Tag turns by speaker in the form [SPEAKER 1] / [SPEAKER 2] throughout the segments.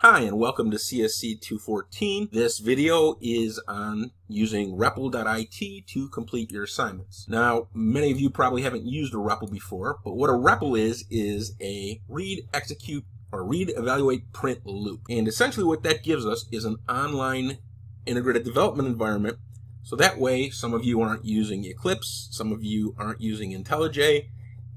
[SPEAKER 1] Hi, and welcome to CSC 214. This video is on using Repl.it to complete your assignments. Now, many of you probably haven't used a Repl before, but what a Repl is a read, execute, or read, evaluate, print loop. And essentially what that gives us is an online integrated development environment. So that way, some of you aren't using Eclipse, some of you aren't using IntelliJ,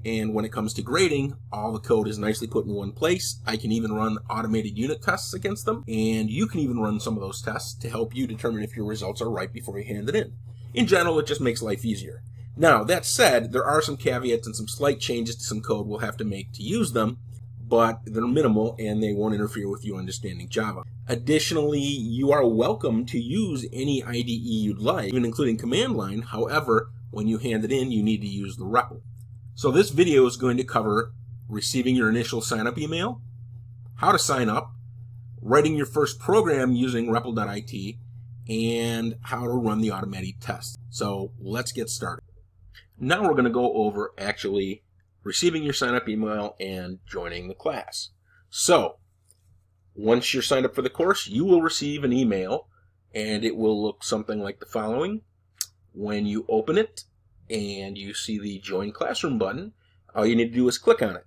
[SPEAKER 1] and when it comes to grading, all the code is nicely put in one place. I can even run automated unit tests against them, and you can even run some of those tests to help you determine if your results are right before you hand it in. In general, it just makes life easier. Now, that said, there are some caveats and some slight changes to some code we'll have to make to use them, but they're minimal and they won't interfere with you understanding Java. Additionally, you are welcome to use any IDE you'd like, even including command line. However, when you hand it in, you need to use the Repl. So this video is going to cover receiving your initial sign-up email, how to sign up, writing your first program using Repl.it, and how to run the automatic test. So let's get started. Now we're going to go over actually receiving your sign-up email and joining the class. So once you're signed up for the course, you will receive an email, and it will look something like the following. When you open it, and you see the Join Classroom button, all you need to do is click on it.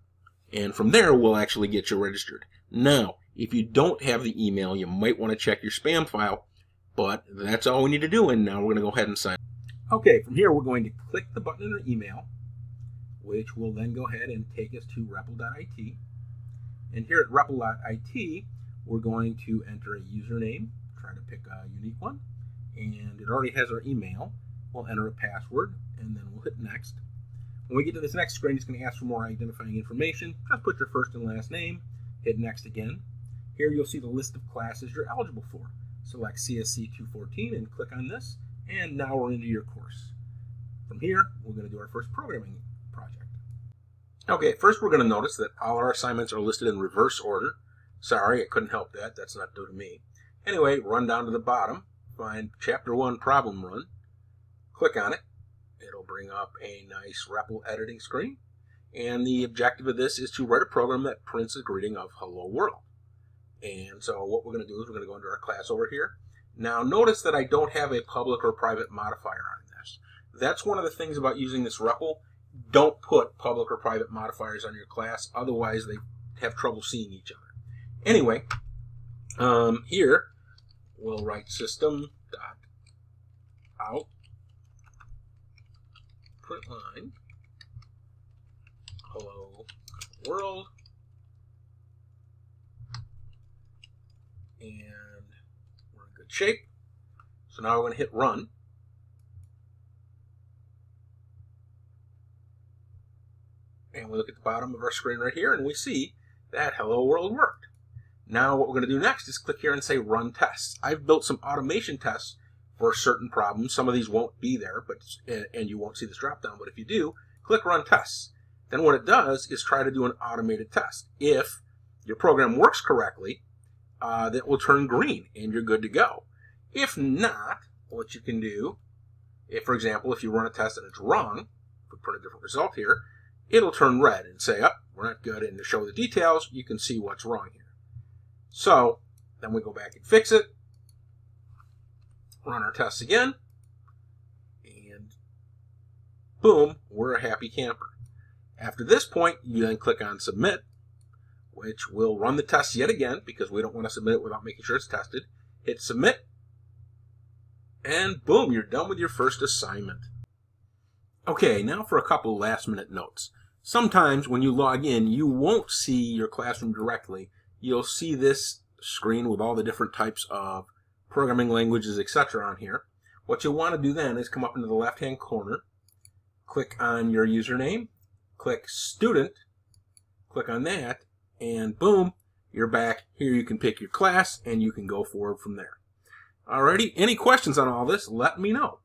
[SPEAKER 1] And from there, we'll actually get you registered. Now, if you don't have the email, you might want to check your spam file, but that's all we need to do, and now we're going to go ahead and sign up. Okay, from here, we're going to click the button in our email, which will then go ahead and take us to Repl.it. And here at Repl.it, we're going to enter a username, try to pick a unique one, and it already has our email. We'll enter a password, and then we'll hit next. When we get to this next screen, it's going to ask for more identifying information. Just put your first and last name, hit next again. Here you'll see the list of classes you're eligible for. Select CSC 214 and click on this, and now we're into your course. From here, we're going to do our first programming project. Okay, first we're going to notice that all our assignments are listed in reverse order. Sorry, I couldn't help that. That's not due to me. Anyway, run down to the bottom, find Chapter 1 Problem Run. Click on it. It'll bring up a nice Repl editing screen. And the objective of this is to write a program that prints a greeting of Hello World. And so what we're going to do is we're going to go into our class over here. Now notice that I don't have a public or private modifier on this. That's one of the things about using this Repl. Don't put public or private modifiers on your class. Otherwise they have trouble seeing each other. Anyway, here we'll write system.out. Print line, hello world, and we're in good shape. So now we're going to hit run. And we look at the bottom of our screen right here, and we see that hello world worked. Now what we're going to do next is click here and say run tests. I've built some automation tests for certain problems. Some of these won't be there, and you won't see this drop down, but if you do, click Run Tests. Then what it does is try to do an automated test. If your program works correctly, that will turn green, and you're good to go. If not, what you can do, for example, if you run a test and it's wrong, if we put a different result here, it'll turn red and say, oh, we're not good, and to show the details, you can see what's wrong here. So, then we go back and fix it, run our tests again, and boom, we're a happy camper. After this point, you then click on Submit, which will run the test yet again because we don't want to submit it without making sure it's tested. Hit Submit, and boom, you're done with your first assignment. Okay, now for a couple last-minute notes. Sometimes when you log in, you won't see your classroom directly. You'll see this screen with all the different types of programming languages, etc. on here. What you'll want to do then is come up into the left-hand corner, click on your username, click Student, click on that, and boom, you're back. Here you can pick your class, and you can go forward from there. Alrighty, any questions on all this, let me know.